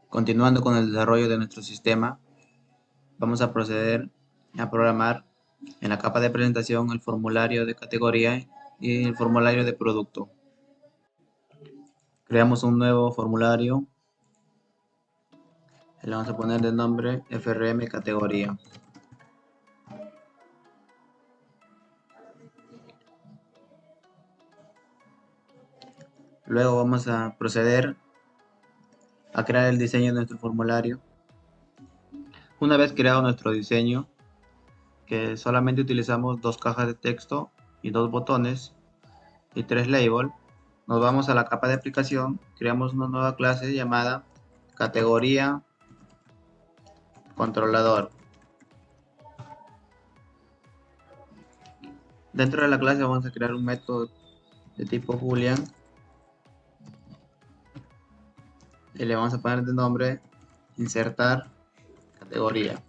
Continuando con el desarrollo de nuestro sistema, vamos a proceder a programar en la capa de presentación el formulario de categoría y el formulario de producto. Creamos un nuevo formulario, le vamos a poner de nombre FRM categoría. Luego vamos a proceder a crear el diseño de nuestro formulario. Una vez creado nuestro diseño, que solamente utilizamos 2 cajas de texto y 2 botones y 3 labels, nos vamos a la capa de aplicación, creamos una nueva clase llamada categoría controlador. Dentro de la clase vamos a crear un método de tipo boolean y le vamos a poner de nombre insertar categoría.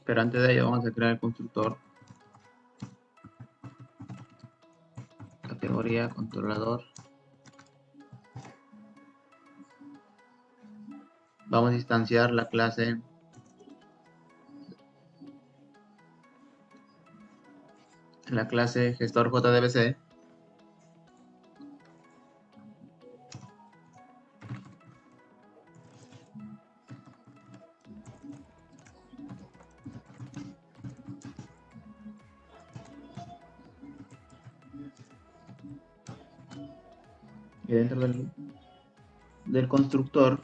Pero antes de ello vamos a crear el constructor categoría controlador. Vamos a instanciar la clase gestor JDBC. Y dentro del constructor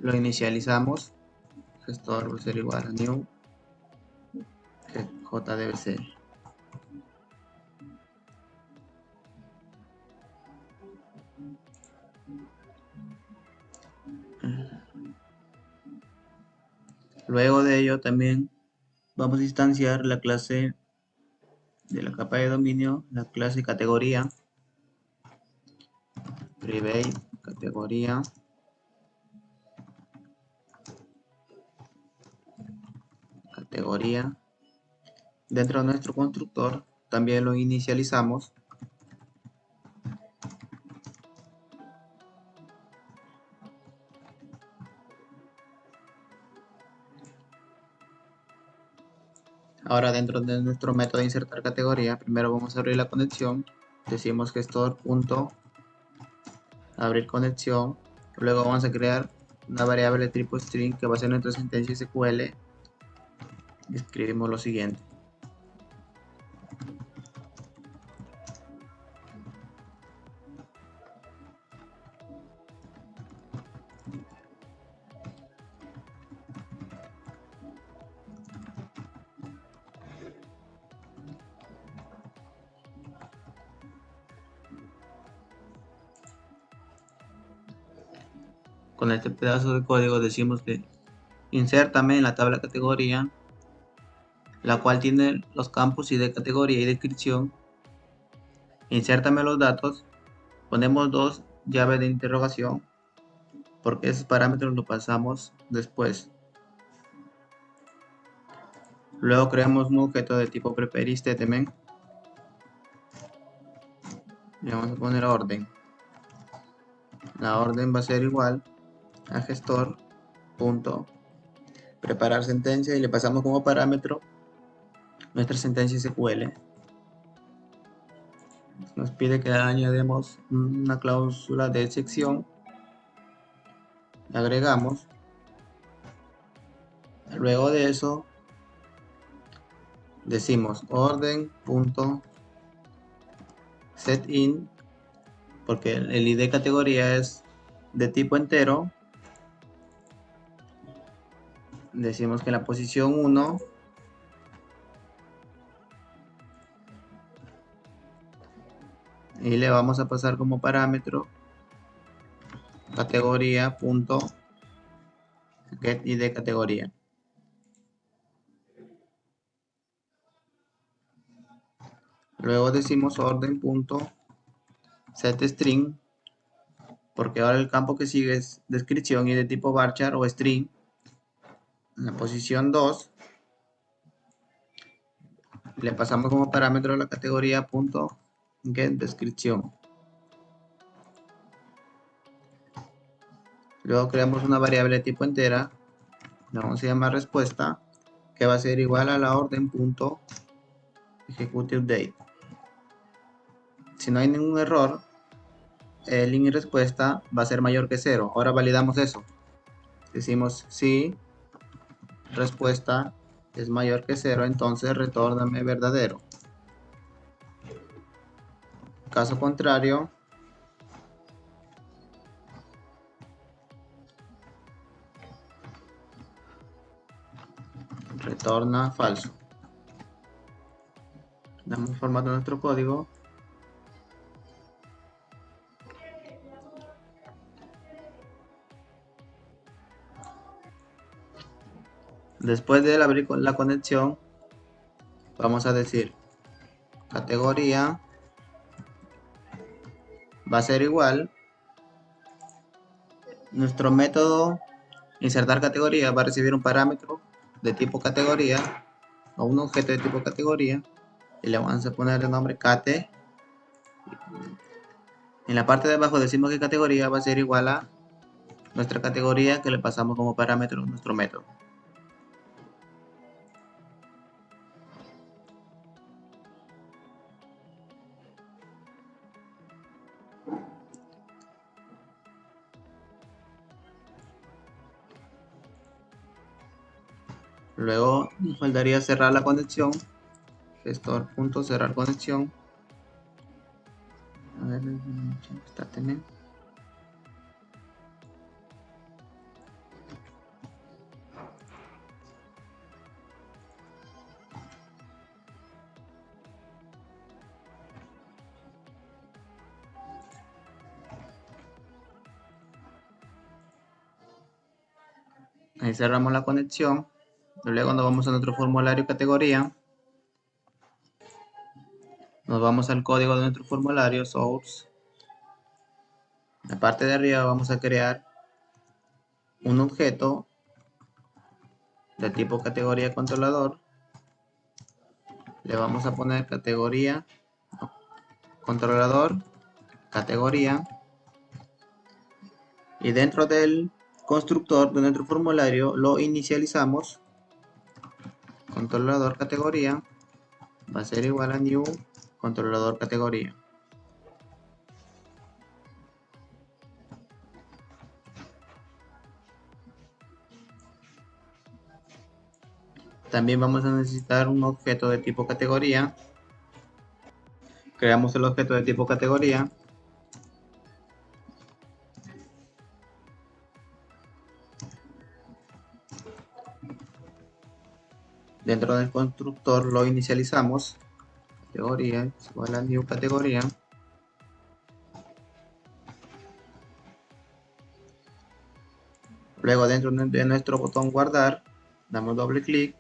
lo inicializamos. Gestor va a ser igual a new JDBC. Luego de ello también vamos a instanciar la clase de la capa de dominio, la clase categoría, private categoría, categoría. Dentro de nuestro constructor también lo inicializamos. Ahora dentro de nuestro método de insertar categoría, primero vamos a abrir la conexión, decimos gestor.abrir conexión, luego vamos a crear una variable tipo string que va a ser nuestra sentencia SQL y escribimos lo siguiente. Con este pedazo de código decimos que insértame en la tabla categoría, la cual tiene los campos ID de categoría y descripción. Insértame los datos, ponemos 2 llaves de interrogación, porque esos parámetros los pasamos después. Luego creamos un objeto de tipo prepare_statement. Le vamos a poner orden. La orden va a ser igual a gestor.preparar sentencia y le pasamos como parámetro nuestra sentencia SQL. Nos pide que añadamos una cláusula de excepción. Le agregamos. Luego de eso decimos orden.setIn, porque el ID categoría es de tipo entero. Decimos que en la posición 1 y le vamos a pasar como parámetro categoría.getID categoría. Luego decimos orden.setString porque ahora el campo que sigue es descripción y de tipo varchar o string. En la posición 2 le pasamos como parámetro la categoría punto get descripción. Luego creamos una variable de tipo entera, la vamos a llamar respuesta, que va a ser igual a la orden punto execute update. Si no hay ningún error, el link y respuesta va a ser mayor que 0. Ahora validamos eso. Decimos si respuesta es mayor que 0, entonces retórname verdadero. Caso contrario, retorna falso. Damos formato a nuestro código. Después de abrir la conexión, vamos a decir categoría va a ser igual. Nuestro método insertar categoría va a recibir un parámetro de tipo categoría o un objeto de tipo categoría y le vamos a poner el nombre cate. En la parte de abajo decimos que categoría va a ser igual a nuestra categoría que le pasamos como parámetro a nuestro método. Luego nos faltaría cerrar la conexión. Gestor.cerrar conexión. A ver, está también. Ahí cerramos la conexión. Luego nos vamos a nuestro formulario categoría. Nos vamos al código de nuestro formulario source. En la parte de arriba vamos a crear un objeto de tipo categoría controlador. Le vamos a poner categoría controlador categoría y dentro del constructor de nuestro formulario lo inicializamos. Controlador categoría va a ser igual a new controlador categoría. También vamos a necesitar un objeto de tipo categoría. Creamos el objeto de tipo categoría. Dentro del constructor lo inicializamos. Categoría es igual a new categoría. Luego dentro de nuestro botón guardar, damos doble clic.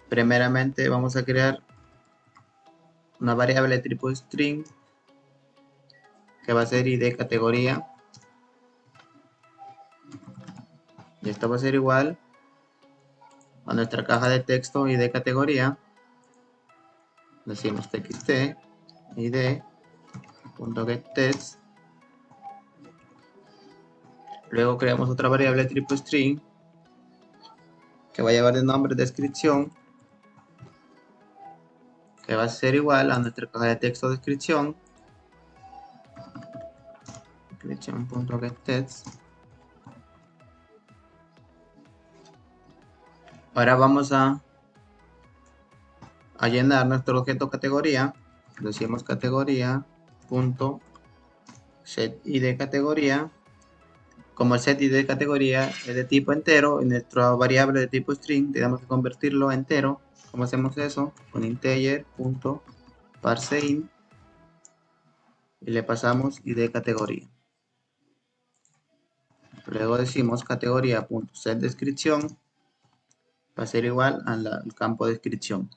Primeramente vamos a crear una variable de tipo string que va a ser id categoría. Y esto va a ser igual a nuestra caja de texto id categoría. Decimos txt id.getText. Luego creamos otra variable de tipo string que va a llevar de nombre descripción, que va a ser igual a nuestra caja de texto descripción. Description.getText. Ahora vamos a llenar nuestro objeto categoría. Decimos categoría punto set id categoría. Como el set id de categoría es de tipo entero y nuestra variable de tipo string tenemos que convertirlo a entero. ¿Cómo hacemos eso? Con integer.parseInt y le pasamos id categoría. Luego decimos categoría.setDescripción va a ser igual al campo descripción.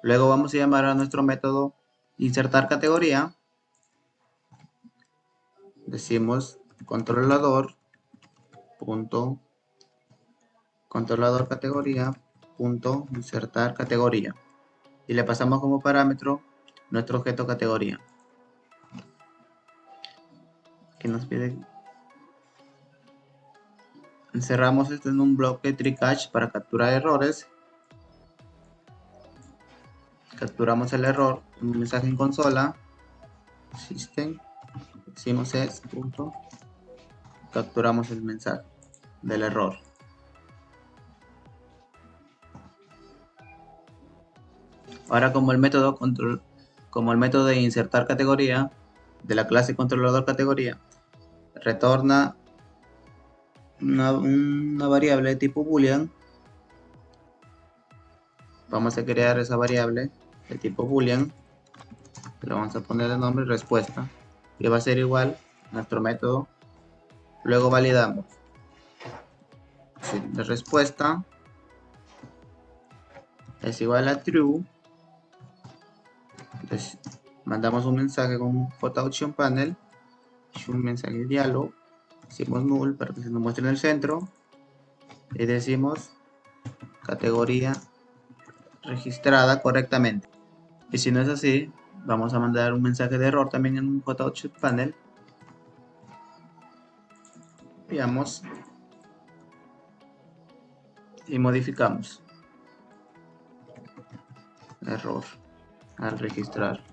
Luego vamos a llamar a nuestro método insertar categoría, decimos controlador punto controlador categoría punto insertar categoría y le pasamos como parámetro nuestro objeto categoría. Aquí nos pide, encerramos esto en un bloque TreeCatch para capturar errores. Capturamos el error, un mensaje en consola, system, decimos es punto, capturamos el mensaje del error. Ahora como el método de insertar categoría de la clase controlador categoría retorna una variable de tipo boolean, vamos a crear esa variable de tipo boolean, le vamos a poner el nombre respuesta y va a ser igual a nuestro método. Luego validamos si la respuesta es igual a true. Entonces mandamos un mensaje con un photo panel, un mensaje de diálogo, decimos null para que se nos muestre en el centro y decimos categoría registrada correctamente. Y si no es así, vamos a mandar un mensaje de error también en un photo panel. Veamos y modificamos error al registrar.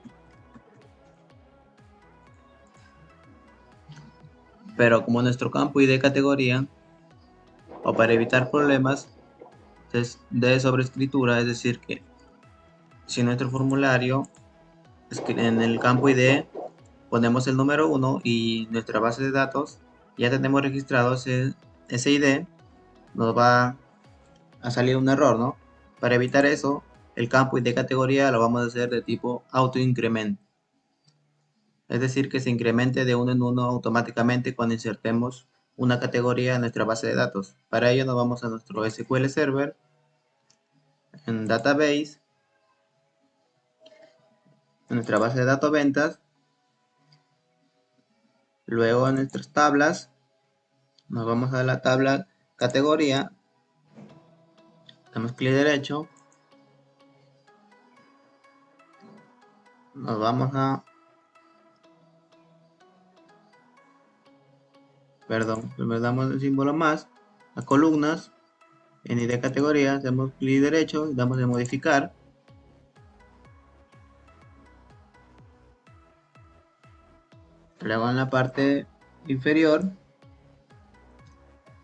Pero como nuestro campo ID categoría, o para evitar problemas de sobreescritura, es decir que si nuestro formulario es que en el campo ID ponemos el número 1 y nuestra base de datos ya tenemos registrado ese ID, nos va a salir un error, ¿no? Para evitar eso, el campo ID categoría lo vamos a hacer de tipo autoincrement. Es decir, que se incremente de uno en uno automáticamente cuando insertemos una categoría en nuestra base de datos. Para ello nos vamos a nuestro SQL Server, en Database, en nuestra base de datos ventas, luego en nuestras tablas, nos vamos a la tabla categoría, damos clic derecho, nos vamos a, primero damos el símbolo más, a columnas, en ID categoría, damos clic derecho y damos en modificar. Luego en la parte inferior,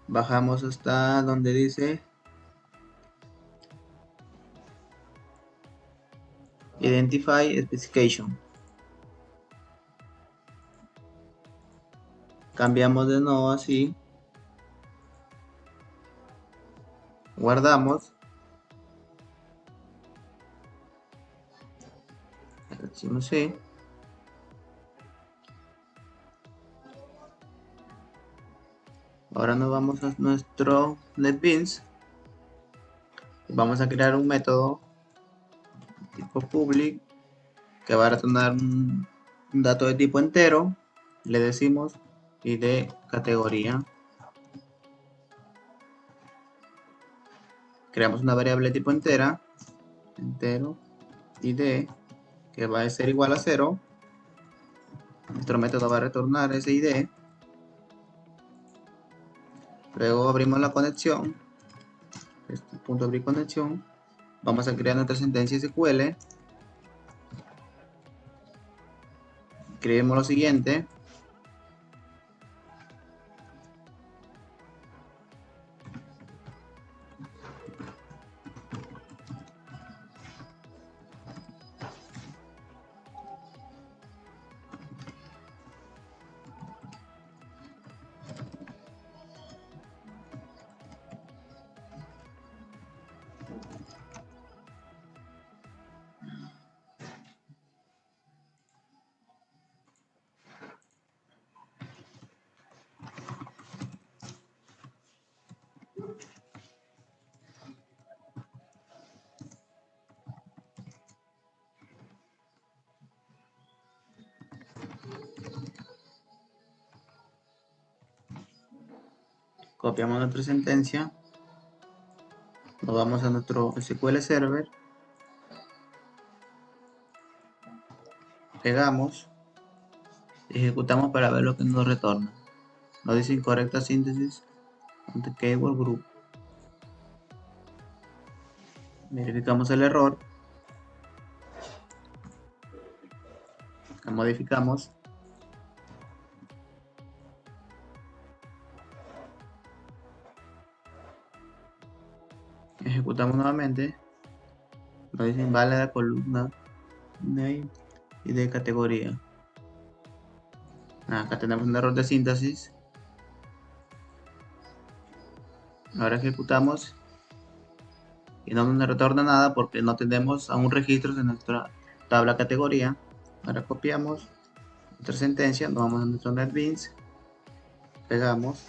bajamos hasta donde dice Identify Specification. Cambiamos de nuevo así. Guardamos. Decimos sí. Ahora nos vamos a nuestro NetBeans. Vamos a crear un método tipo public que va a retornar un dato de tipo entero. Le decimos ID categoría. Creamos una variable tipo entera, entero, ID, que va a ser igual a 0. Nuestro método va a retornar ese ID. Luego abrimos la conexión. Punto abrir conexión. Vamos a crear nuestra sentencia SQL. Escribimos lo siguiente. Copiamos nuestra sentencia, nos vamos a nuestro SQL Server, pegamos, ejecutamos para ver lo que nos retorna. Nos dice incorrecta síntesis ante keyword group. Verificamos el error, lo modificamos, ejecutamos nuevamente, nos dice inválida columna name y de categoría. Acá tenemos un error de síntesis. Ahora ejecutamos y no nos retorna nada porque no tenemos aún registros en nuestra tabla categoría. Ahora copiamos nuestra sentencia, nos vamos a nuestro NetBeans, pegamos.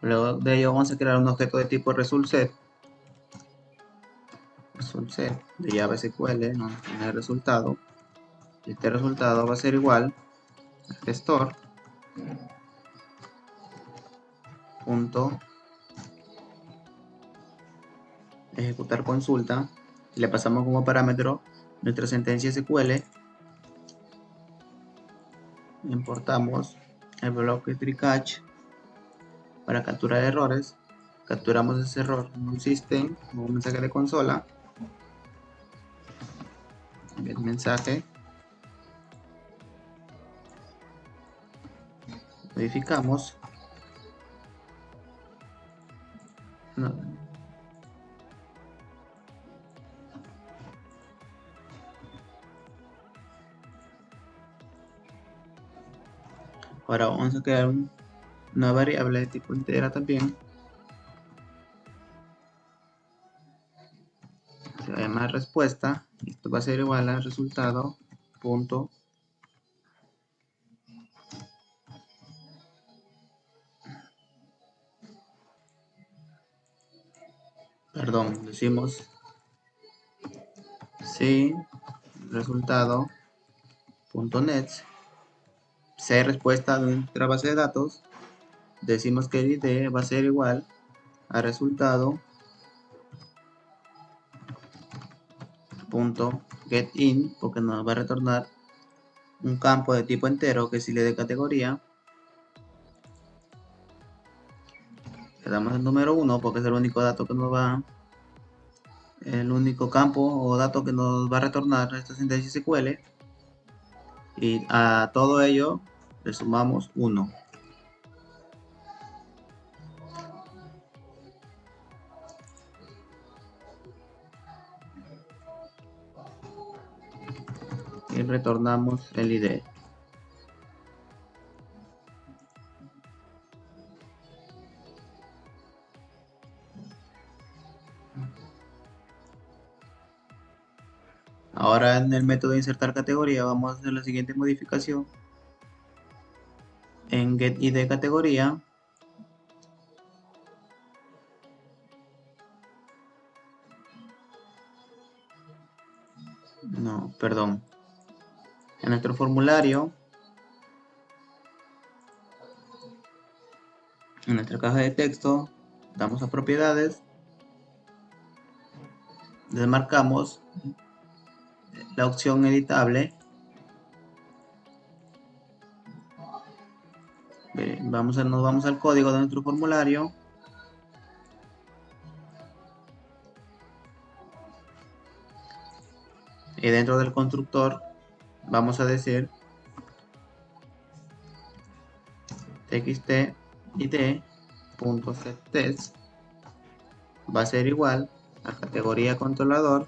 Luego de ello vamos a crear un objeto de tipo resultSet de Java SQL, ¿no? En el resultado. Este resultado va a ser igual a gestor punto ejecutar consulta. Le pasamos como parámetro nuestra sentencia SQL. Importamos el bloque try-catch para capturar errores. Capturamos ese error en un system, un mensaje de consola. El mensaje. Modificamos. No. Ahora vamos a crear una variable de tipo entera también. Se va a llamar respuesta. Esto va a ser igual al resultado punto perdón, decimos si resultado punto net, si hay respuesta de nuestra base de datos, decimos que el ID va a ser igual a resultado punto getIn, porque nos va a retornar un campo de tipo entero que es ID de categoría. Le damos el número 1 porque es el único dato que nos va, el único campo o dato que nos va a retornar esta sentencia SQL. Y a todo ello le sumamos 1. Y retornamos el ID. Ahora en el método de insertar categoría vamos a hacer la siguiente modificación. En getID categoría no, perdón. En nuestro formulario, en nuestra caja de texto, damos a propiedades, desmarcamos la opción editable. Nos vamos al código de nuestro formulario. Y dentro del constructor vamos a decir txt_id.setTest va a ser igual a categoría controlador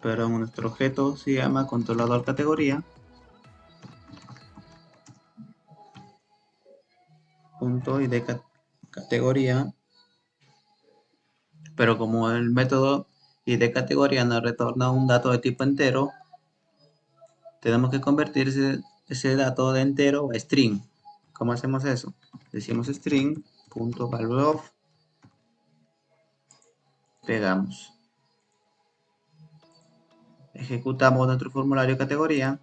pero nuestro objeto se llama controlador categoría .id categoría, pero como el método id categoría nos retorna un dato de tipo entero, tenemos que convertir ese dato de entero a string. ¿Cómo hacemos eso? Decimos string.valueOf, pegamos. Ejecutamos nuestro formulario de categoría.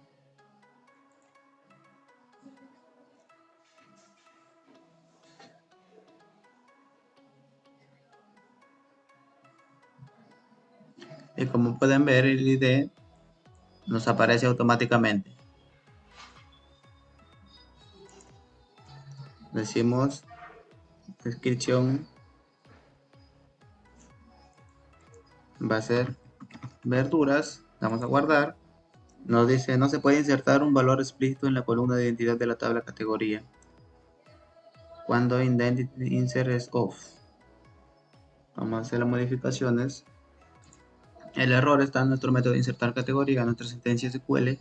Y como pueden ver, el ID nos aparece automáticamente. Decimos descripción va a ser verduras. Damos a guardar. Nos dice no se puede insertar un valor explícito en la columna de identidad de la tabla categoría cuando identity insert es off. Vamos a hacer las modificaciones. El error está en nuestro método de insertar categoría, nuestra sentencia SQL,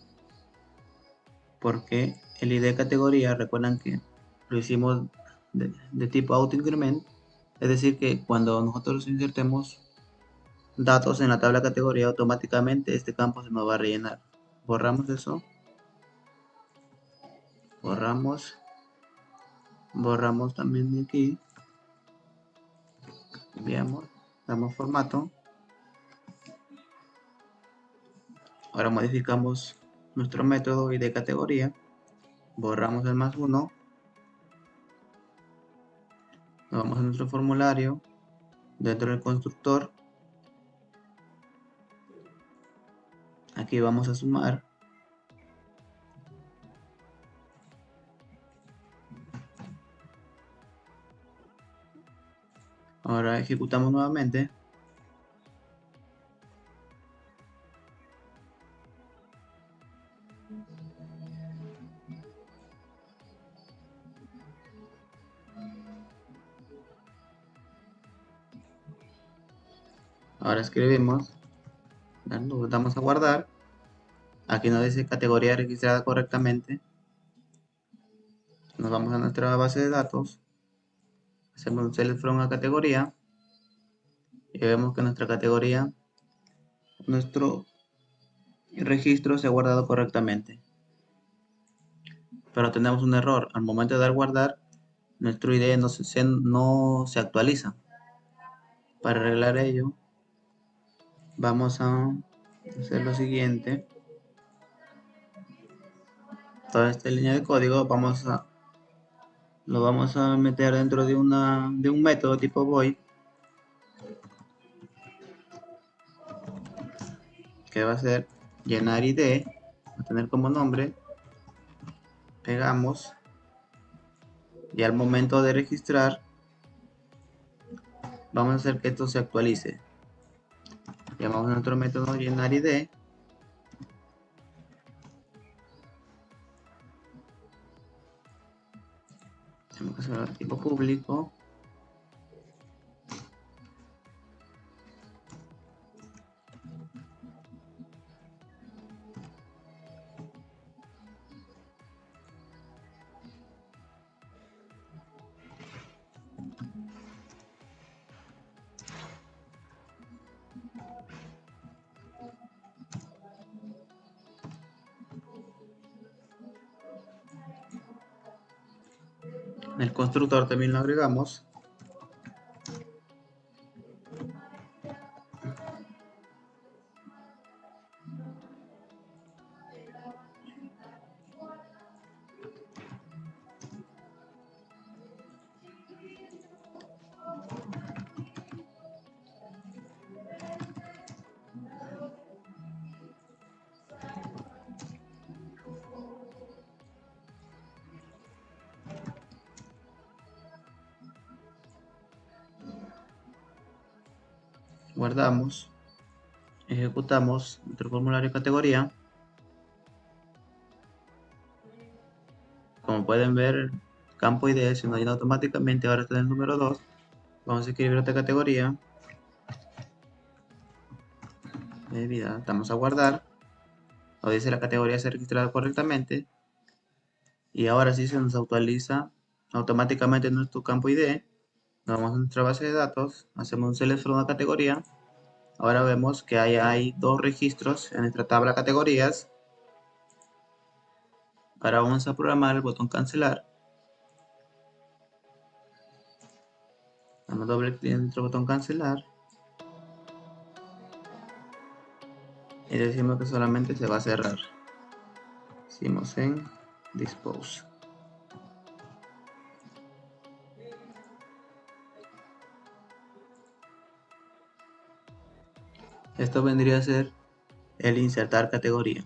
porque el ID categoría, recuerdan que lo hicimos de tipo autoincrement, es decir que cuando nosotros insertemos datos en la tabla categoría, automáticamente este campo se nos va a rellenar. Borramos eso, borramos también aquí, enviamos, damos formato. Ahora modificamos nuestro método ID categoría, borramos el +1, nos vamos a nuestro formulario, dentro del constructor, aquí vamos a sumar. Ahora ejecutamos nuevamente. Ahora escribimos, lo damos a guardar. Aquí nos dice categoría registrada correctamente. Nos vamos a nuestra base de datos. Hacemos un select from a categoría. Y vemos que nuestra categoría, nuestro registro se ha guardado correctamente. Pero tenemos un error. Al momento de dar guardar, nuestro ID no se actualiza. Para arreglar ello, vamos a hacer lo siguiente. Toda esta línea de código lo vamos a meter dentro de un método tipo void, que va a ser llenar ID, va a tener como nombre, pegamos, y al momento de registrar vamos a hacer que esto se actualice. Llamamos a nuestro método llenar ID, tenemos que hacer tipo público, el constructor también lo agregamos. Guardamos, ejecutamos nuestro formulario de categoría. Como pueden ver, campo ID se nos llena automáticamente. Ahora está en el número 2. Vamos a escribir otra categoría. Bebida, damos a guardar. Nos dice la categoría se ha registrado correctamente. Y ahora sí se nos actualiza automáticamente nuestro campo ID. Nos vamos a nuestra base de datos, hacemos un select from una categoría. Ahora vemos que hay dos registros en nuestra tabla categorías. Ahora vamos a programar el botón cancelar. Damos doble clic en nuestro botón cancelar. y decimos que solamente se va a cerrar. Decimos en dispose. Esto vendría a ser el insertar categoría.